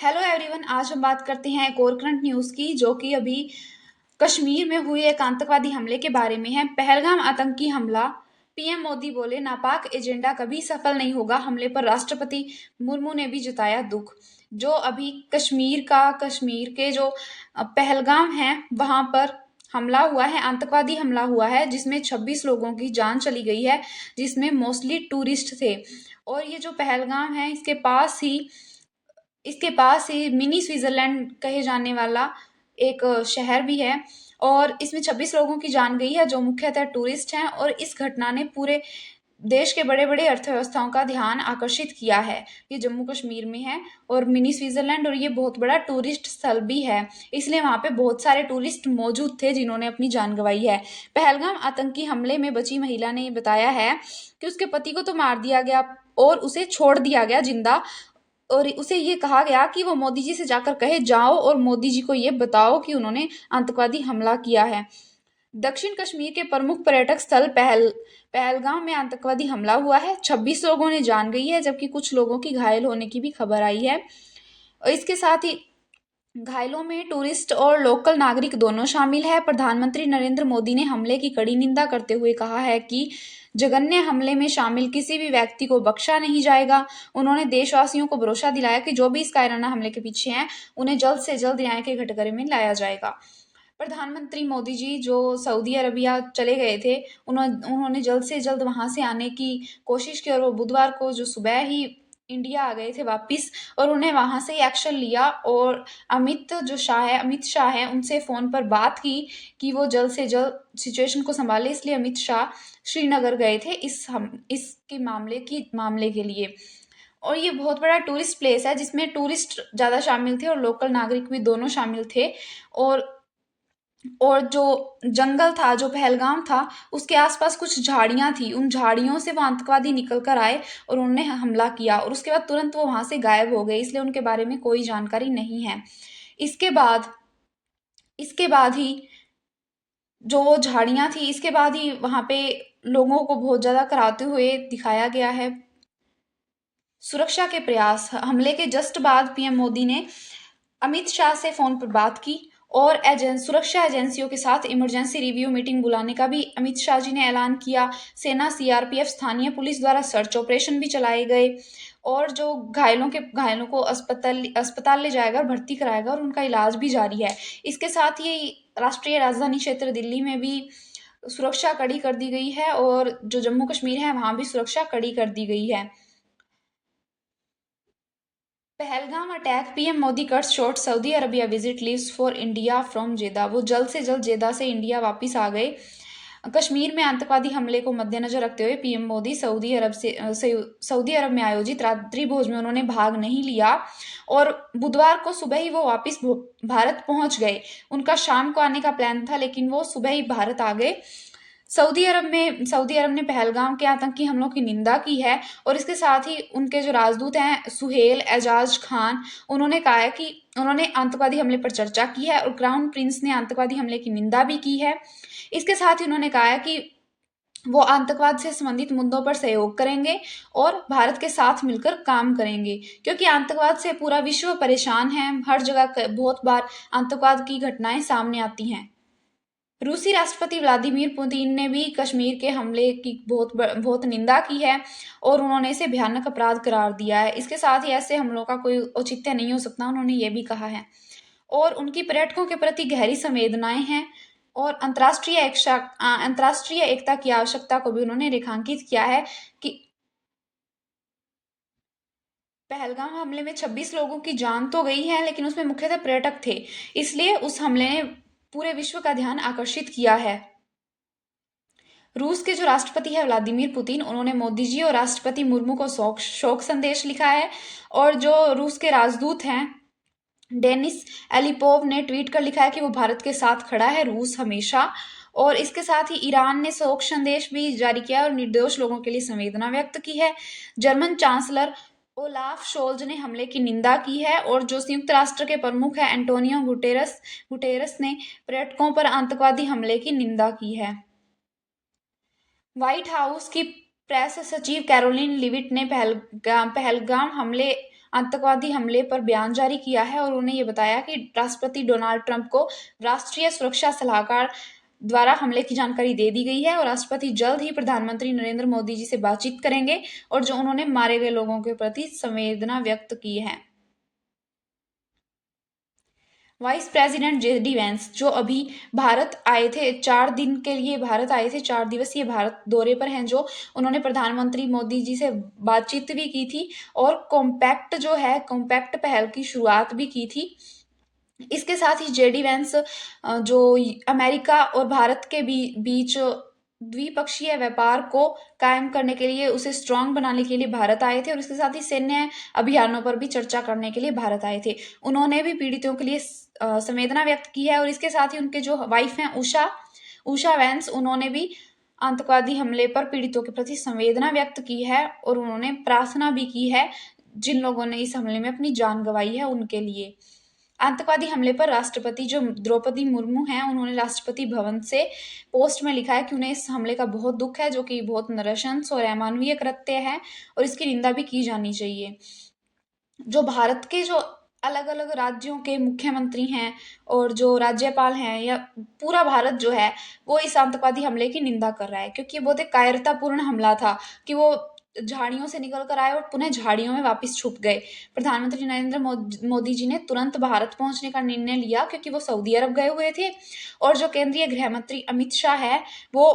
Hello everyone. आज हम बात करते हैं एक और करंट न्यूज़ की, जो कि अभी कश्मीर में हुए एक आतंकवादी हमले के बारे में है। पहलगाम आतंकी हमला। पीएम मोदी बोले नापाक एजेंडा कभी सफल नहीं होगा। हमले पर राष्ट्रपति मुर्मू ने भी जताया दुख। जो अभी कश्मीर के जो पहलगाम है वहां पर हमला हुआ है, आतंकवादी हमला हुआ है, जिसमें 26 लोगों की जान चली गई है, जिसमें मोस्टली टूरिस्ट थे। और ये जो पहलगाम है इसके पास ही मिनी स्विट्जरलैंड कहे जाने वाला एक शहर भी है। और इसमें 26 लोगों की जान गई है, जो मुख्यतः टूरिस्ट हैं। और इस घटना ने पूरे देश के बड़े बड़े अर्थव्यवस्थाओं का ध्यान आकर्षित किया है। ये जम्मू कश्मीर में है और मिनी स्विट्जरलैंड, और ये बहुत बड़ा टूरिस्ट स्थल भी है, इसलिए वहाँ पे बहुत सारे टूरिस्ट मौजूद थे जिन्होंने अपनी जान गंवाई है। पहलगाम आतंकी हमले में बची महिला ने ये बताया है कि उसके पति को तो मार दिया गया और उसे छोड़ दिया गया जिंदा। और उसे ये कहा गया कि वो मोदी जी से जाकर कहे जाओ और मोदी जी को ये बताओ कि उन्होंने आतंकवादी हमला किया है। दक्षिण कश्मीर के प्रमुख पर्यटक स्थल पहलगाम में आतंकवादी हमला हुआ है। 26 लोगों ने जान गई है, जबकि कुछ लोगों की घायल होने की भी खबर आई है। और इसके साथ ही घायलों में टूरिस्ट और लोकल नागरिक दोनों शामिल है। प्रधानमंत्री नरेंद्र मोदी ने हमले की कड़ी निंदा करते हुए कहा है कि जघन्य हमले में शामिल किसी भी व्यक्ति को बख्शा नहीं जाएगा। उन्होंने देशवासियों को भरोसा दिलाया कि जो भी इस कायराना हमले के पीछे हैं, उन्हें जल्द से जल्द न्याय के कटघरे में लाया जाएगा। प्रधानमंत्री मोदी जी जो सऊदी अरबिया चले गए थे, उन्होंने जल्द से जल्द वहां से आने की कोशिश की, और वो बुधवार को जो सुबह ही इंडिया आ गए थे वापिस, और उन्हें वहां से ही एक्शन लिया। और अमित शाह है, उनसे फोन पर बात की कि वो जल्द से जल्द सिचुएशन को संभाले। इसलिए अमित शाह श्रीनगर गए थे इसके मामले के लिए। और ये बहुत बड़ा टूरिस्ट प्लेस है, जिसमें टूरिस्ट ज्यादा शामिल थे और लोकल नागरिक भी दोनों शामिल थे। और जो जंगल था, जो पहलगाम था, उसके आसपास कुछ झाड़ियां थी। उन झाड़ियों से वो आतंकवादी निकल कर आए और उन्होंने हमला किया, और उसके बाद तुरंत वो वहां से गायब हो गए, इसलिए उनके बारे में कोई जानकारी नहीं है। इसके बाद इसके बाद ही जो झाड़ियां थी, इसके बाद ही वहां पे लोगों को बहुत ज्यादा कराते हुए दिखाया गया है। सुरक्षा के प्रयास। हमले के जस्ट बाद पीएम मोदी ने अमित शाह से फोन पर बात की, और सुरक्षा एजेंसियों के साथ इमरजेंसी रिव्यू मीटिंग बुलाने का भी अमित शाह जी ने ऐलान किया। सेना, सीआरपीएफ, स्थानीय पुलिस द्वारा सर्च ऑपरेशन भी चलाए गए, और जो घायलों को अस्पताल ले जाएगा और भर्ती कराएगा, और उनका इलाज भी जारी है। इसके साथ ही राष्ट्रीय राजधानी क्षेत्र दिल्ली में भी सुरक्षा कड़ी कर दी गई है, और जो जम्मू कश्मीर है वहां भी सुरक्षा कड़ी कर दी गई है। Pahalgam attack. PM Modi cuts short Saudi Arabia visit, leaves for India from जेदा। वो जल्द से जल्द जेदा से इंडिया वापस आ गए। कश्मीर में आतंकवादी हमले को मद्देनजर रखते हुए पीएम मोदी सऊदी अरब में आयोजित रात्रि भोज में उन्होंने भाग नहीं लिया, और बुधवार को सुबह ही वो वापस भारत पहुंच गए। उनका शाम को आने का प्लान था, लेकिन वो सुबह ही भारत आ गए। सऊदी अरब ने पहलगाम के आतंकी हमलों की निंदा की है, और इसके साथ ही उनके जो राजदूत हैं सुहेल एजाज खान, उन्होंने कहा है कि उन्होंने आतंकवादी हमले पर चर्चा की है, और क्राउन प्रिंस ने आतंकवादी हमले की निंदा भी की है। इसके साथ ही उन्होंने कहा है कि वो आतंकवाद से संबंधित मुद्दों पर सहयोग करेंगे और भारत के साथ मिलकर काम करेंगे, क्योंकि आतंकवाद से पूरा विश्व परेशान है। हर जगह बहुत बार आतंकवाद की घटनाएं सामने आती हैं। रूसी राष्ट्रपति व्लादिमीर पुतिन ने भी कश्मीर के हमले की बहुत निंदा की है, और उन्होंने इसे भयानक अपराध करार दिया है। इसके साथ ही ऐसे हमलों का कोई औचित्य नहीं हो सकता, उन्होंने ये भी कहा है। और उनकी पर्यटकों के प्रति गहरी संवेदनाएं हैं, और अंतर्राष्ट्रीय एकता की आवश्यकता को भी उन्होंने रेखांकित किया है कि पहलगाम हमले में 26 लोगों की जान तो गई है, लेकिन उसमें मुख्यतः पर्यटक थे, इसलिए उस हमले ने पूरे विश्व का ध्यान आकर्षित किया है। रूस के जो राष्ट्रपति है व्लादिमीर पुतिन, उन्होंने मोदी जी और राष्ट्रपति मुर्मू को शोक संदेश लिखा है। और जो रूस के राजदूत हैं डेनिस एलिपोव ने ट्वीट कर लिखा है कि वो भारत के साथ खड़ा है, रूस हमेशा। और इसके साथ ही ईरान ने शोक संदेश भी जारी किया और निर्दोष लोगों के लिए संवेदना व्यक्त की है। जर्मन चांसलर ओलाफ शोल्ज ने हमले की निंदा की है, और जो संयुक्त राष्ट्र के प्रमुख है एंटोनियो गुटेरस ने पर्यटकों पर आतंकवादी हमले की निंदा की है। व्हाइट हाउस की प्रेस सचिव कैरोलिन लिविट ने पहलगाम हमले आतंकवादी हमले पर बयान जारी किया है और उन्होंने ये बताया कि राष्ट्रपति डोनाल्ड ट्रंप को राष्ट्रीय सुरक्षा सलाहकार द्वारा हमले की जानकारी दे दी गई है और राष्ट्रपति जल्द ही प्रधानमंत्री नरेंद्र मोदी जी से बातचीत करेंगे और जो उन्होंने मारे गए लोगों के प्रति संवेदना व्यक्त की है। वाइस प्रेसिडेंट जेडी वैंस जो अभी भारत आए थे, 4 दिन के लिए भारत आए थे, 4 दिवसीय भारत दौरे पर हैं, जो उन्होंने प्रधानमंत्री मोदी जी से बातचीत भी की थी और कॉम्पैक्ट जो है कॉम्पैक्ट पहल की शुरुआत भी की थी। इसके साथ ही जेडी वैंस जो अमेरिका और भारत के बीच द्विपक्षीय व्यापार को कायम करने के लिए, उसे स्ट्रांग बनाने के लिए भारत आए थे और इसके साथ ही सैन्य अभियानों पर भी चर्चा करने के लिए भारत आए थे। उन्होंने भी पीड़ितों के लिए संवेदना व्यक्त की है और इसके साथ ही उनके जो वाइफ हैं उषा उषा वैंस, उन्होंने भी आतंकवादी हमले पर पीड़ितों के प्रति संवेदना व्यक्त की है और उन्होंने प्रार्थना भी की है जिन लोगों ने इस हमले में अपनी जान गंवाई है उनके लिए। आतंकवादी हमले पर राष्ट्रपति जो द्रौपदी मुर्मू हैं, उन्होंने राष्ट्रपति भवन से पोस्ट में लिखा है कि उन्हें इस हमले का बहुत दुख है, जो कि बहुत नृशंस और अमानवीय कृत्य है और इसकी निंदा भी की जानी चाहिए। जो भारत के जो अलग अलग राज्यों के मुख्यमंत्री हैं और जो राज्यपाल हैं, या पूरा भारत जो है वो इस आतंकवादी हमले की निंदा कर रहा है, क्योंकि बहुत एक कायरतापूर्ण हमला था कि वो झाड़ियों से निकल कर आए और पुनः झाड़ियों में वापस छुप गए। प्रधानमंत्री नरेंद्र मोदी जी ने तुरंत भारत पहुंचने का निर्णय लिया क्योंकि वो सऊदी अरब गए हुए थे और जो केंद्रीय गृह मंत्री अमित शाह है वो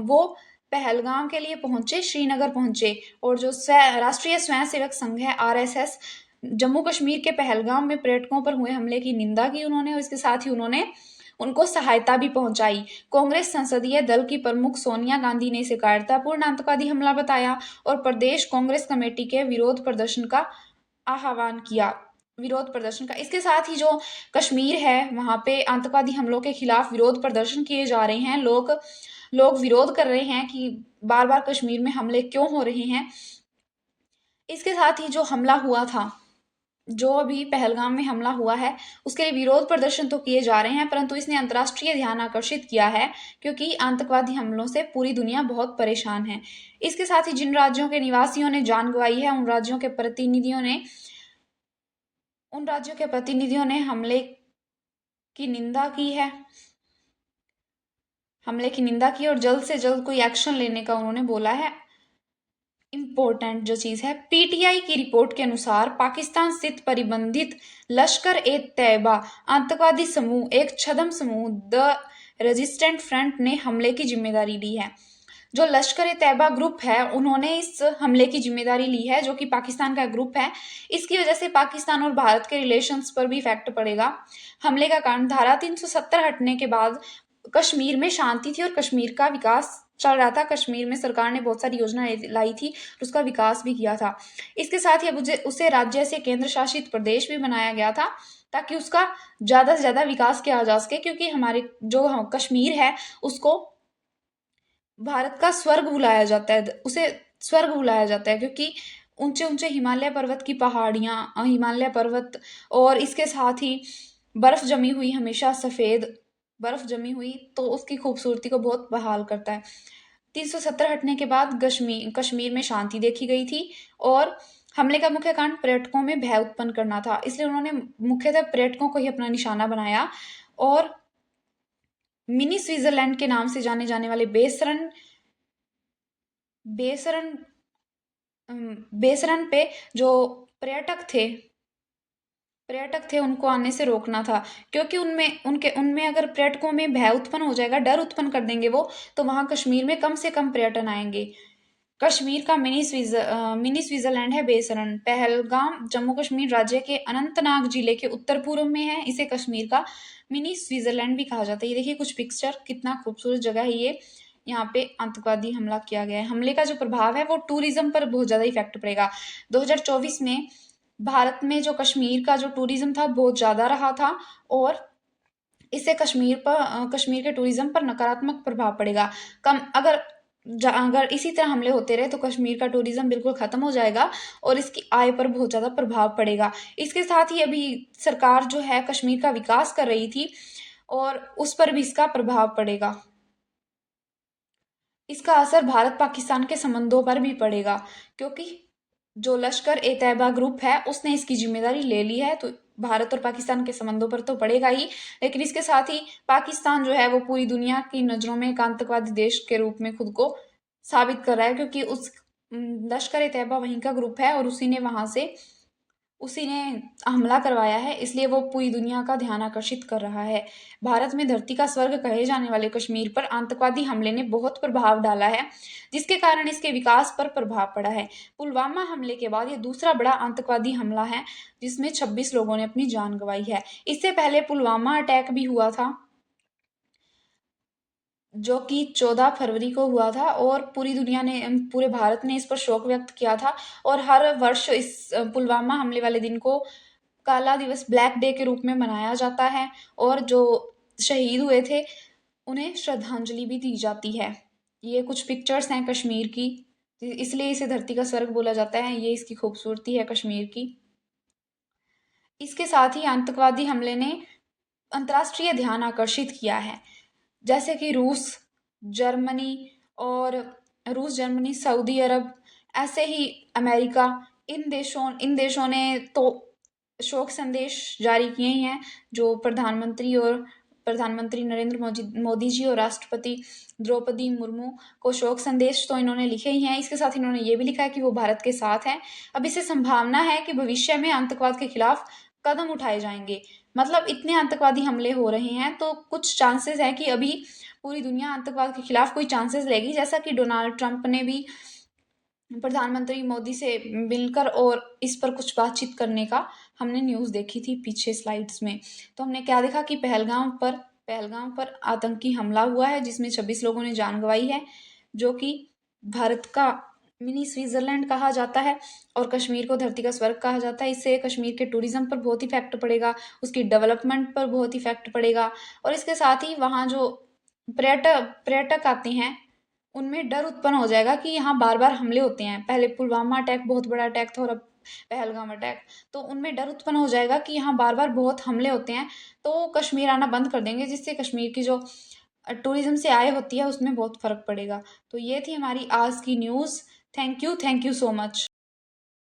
वो पहलगाम के लिए पहुंचे, श्रीनगर पहुंचे और जो राष्ट्रीय स्वयंसेवक संघ है आरएसएस, जम्मू कश्मीर के पहलगाम में पर्यटकों पर हुए हमले की निंदा की उन्होंने और इसके साथ ही उन्होंने उनको सहायता भी पहुंचाई। कांग्रेस संसदीय दल की प्रमुख सोनिया गांधी ने इसे कायरतापूर्ण आतंकवादी हमला बताया और प्रदेश कांग्रेस कमेटी के विरोध प्रदर्शन का आह्वान किया। विरोध प्रदर्शन का इसके साथ ही जो कश्मीर है वहां पे आतंकवादी हमलों के खिलाफ विरोध प्रदर्शन किए जा रहे हैं। लोग विरोध कर रहे हैं कि बार बार कश्मीर में हमले क्यों हो रहे हैं। इसके साथ ही जो हमला हुआ था, जो अभी पहलगाम में हमला हुआ है, उसके लिए विरोध प्रदर्शन तो किए जा रहे हैं, परंतु इसने अंतर्राष्ट्रीय ध्यान आकर्षित किया है क्योंकि आतंकवादी हमलों से पूरी दुनिया बहुत परेशान है। इसके साथ ही जिन राज्यों के निवासियों ने जान गंवाई है, उन राज्यों के प्रतिनिधियों ने हमले की निंदा की और जल्द से जल्द कोई एक्शन लेने का उन्होंने बोला है। इंपॉर्टेंट जो चीज है, पीटीआई की रिपोर्ट के अनुसार पाकिस्तान स्थित परिबंधित लश्कर ए तैयबा आतंकवादी समूह, एक छद्म समूह द रेजिस्टेंट फ्रंट ने हमले की जिम्मेदारी ली है। जो लश्कर ए तैयबा ग्रुप है उन्होंने इस हमले की जिम्मेदारी ली है, जो कि पाकिस्तान का ग्रुप है। इसकी वजह से पाकिस्तान और भारत के रिलेशंस पर भी इफेक्ट पड़ेगा। हमले का कारण धारा 370 हटने के बाद कश्मीर में शांति थी और कश्मीर का विकास चल रहा था। कश्मीर में सरकार ने बहुत सारी योजनाएं लाई थी और उसका विकास भी किया था। इसके साथ ही अब उसे राज्य से केंद्र शासित प्रदेश भी बनाया गया था ताकि उसका ज्यादा से ज्यादा विकास किया जा सके, क्योंकि हमारे जो कश्मीर है उसको भारत का स्वर्ग बुलाया जाता है, उसे स्वर्ग बुलाया जाता है क्योंकि ऊंचे ऊंचे हिमालय पर्वत की पहाड़ियां, हिमालय पर्वत और इसके साथ ही बर्फ जमी हुई, हमेशा सफेद बर्फ जमी हुई, तो उसकी खूबसूरती को बहुत बहाल करता है। 370 हटने के बाद कश्मीर में शांति देखी गई थी और हमले का मुख्य कारण पर्यटकों में भय उत्पन्न करना था, इसलिए उन्होंने मुख्यतः पर्यटकों को ही अपना निशाना बनाया और मिनी स्विट्जरलैंड के नाम से जाने जाने वाले बेसरन बेसरन पे जो पर्यटक थे उनको आने से रोकना था, क्योंकि उनमें अगर पर्यटकों में भय उत्पन्न हो जाएगा, डर उत्पन्न कर देंगे वो, तो वहां कश्मीर में कम से कम पर्यटन आएंगे। कश्मीर का मिनी स्विट्जरलैंड है बेसरन। पहलगाम जम्मू कश्मीर राज्य के अनंतनाग जिले के उत्तर पूर्व में है। इसे कश्मीर का मिनी स्विट्जरलैंड भी कहा जाता है। ये देखिए कुछ पिक्चर, कितना खूबसूरत जगह है ये। यहाँ पे आतंकवादी हमला किया गया है। हमले का जो प्रभाव है वो टूरिज्म पर बहुत ज्यादा इफेक्ट पड़ेगा। 2024 में भारत में जो कश्मीर का जो टूरिज्म था बहुत ज्यादा रहा था और इससे कश्मीर के टूरिज्म पर नकारात्मक प्रभाव पड़ेगा। अगर इसी तरह हमले होते रहे तो कश्मीर का टूरिज्म बिल्कुल खत्म हो जाएगा और इसकी आय पर बहुत ज्यादा प्रभाव पड़ेगा। इसके साथ ही अभी सरकार जो है कश्मीर का विकास कर रही थी और उस पर भी इसका प्रभाव पड़ेगा। इसका असर भारत पाकिस्तान के संबंधों पर भी पड़ेगा, क्योंकि जो लश्कर ए तैयबा ग्रुप है उसने इसकी जिम्मेदारी ले ली है। तो भारत और पाकिस्तान के संबंधों पर तो पड़ेगा ही, लेकिन इसके साथ ही पाकिस्तान जो है वो पूरी दुनिया की नज़रों में एक आतंकवादी देश के रूप में खुद को साबित कर रहा है, क्योंकि उस लश्कर ए तैयबा वहीं का ग्रुप है और उसी ने हमला करवाया है, इसलिए वो पूरी दुनिया का ध्यान आकर्षित कर रहा है। भारत में धरती का स्वर्ग कहे जाने वाले कश्मीर पर आतंकवादी हमले ने बहुत प्रभाव डाला है, जिसके कारण इसके विकास पर प्रभाव पड़ा है। पुलवामा हमले के बाद ये दूसरा बड़ा आतंकवादी हमला है जिसमें 26 लोगों ने अपनी जान गंवाई है। इससे पहले पुलवामा अटैक भी हुआ था, जो कि 14 फरवरी को हुआ था, और पूरी दुनिया ने, पूरे भारत ने इस पर शोक व्यक्त किया था। और हर वर्ष इस पुलवामा हमले वाले दिन को काला दिवस, ब्लैक डे के रूप में मनाया जाता है, और जो शहीद हुए थे उन्हें श्रद्धांजलि भी दी जाती है। ये कुछ पिक्चर्स हैं कश्मीर की, इसलिए इसे धरती का स्वर्ग बोला जाता है। ये इसकी खूबसूरती है कश्मीर की। इसके साथ ही आतंकवादी हमले ने अंतर्राष्ट्रीय ध्यान आकर्षित किया है, जैसे कि जर्मनी और जर्मनी, सऊदी अरब, ऐसे ही अमेरिका, इन देशों ने तो शोक संदेश जारी किए ही हैं। जो प्रधानमंत्री नरेंद्र मोदी जी और राष्ट्रपति द्रौपदी मुर्मू को शोक संदेश तो इन्होंने लिखे ही हैं। इसके साथ इन्होंने ये भी लिखा है कि वो भारत के साथ हैं। अब इसे संभावना है कि भविष्य में आतंकवाद के खिलाफ कदम उठाए जाएंगे। मतलब इतने आतंकवादी हमले हो रहे हैं तो कुछ चांसेस है कि अभी पूरी दुनिया आतंकवाद के खिलाफ कोई चांसेस लेगी, जैसा कि डोनाल्ड ट्रंप ने भी प्रधानमंत्री मोदी से मिलकर और इस पर कुछ बातचीत करने का हमने न्यूज़ देखी थी पीछे स्लाइड्स में। तो हमने क्या देखा कि पहलगाम पर आतंकी हमला हुआ है जिसमें 26 लोगों ने जान गंवाई है, जो कि भारत का मिनी स्विट्जरलैंड कहा जाता है और कश्मीर को धरती का स्वर्ग कहा जाता है। इससे कश्मीर के टूरिज्म पर बहुत इफेक्ट पड़ेगा, उसकी डेवलपमेंट पर बहुत इफेक्ट पड़ेगा, और इसके साथ ही वहाँ जो पर्यटक आते हैं उनमें डर उत्पन्न हो जाएगा कि यहाँ बार बार हमले होते हैं। पहले पुलवामा अटैक बहुत बड़ा अटैक था और अब पहलगाम अटैक, तो उनमें डर उत्पन्न हो जाएगा कि यहाँ बार बार बहुत हमले होते हैं, तो कश्मीर आना बंद कर देंगे, जिससे कश्मीर की जो टूरिज्म से आय होती है उसमें बहुत फर्क पड़ेगा। तो ये थी हमारी आज की news. Thank you so much.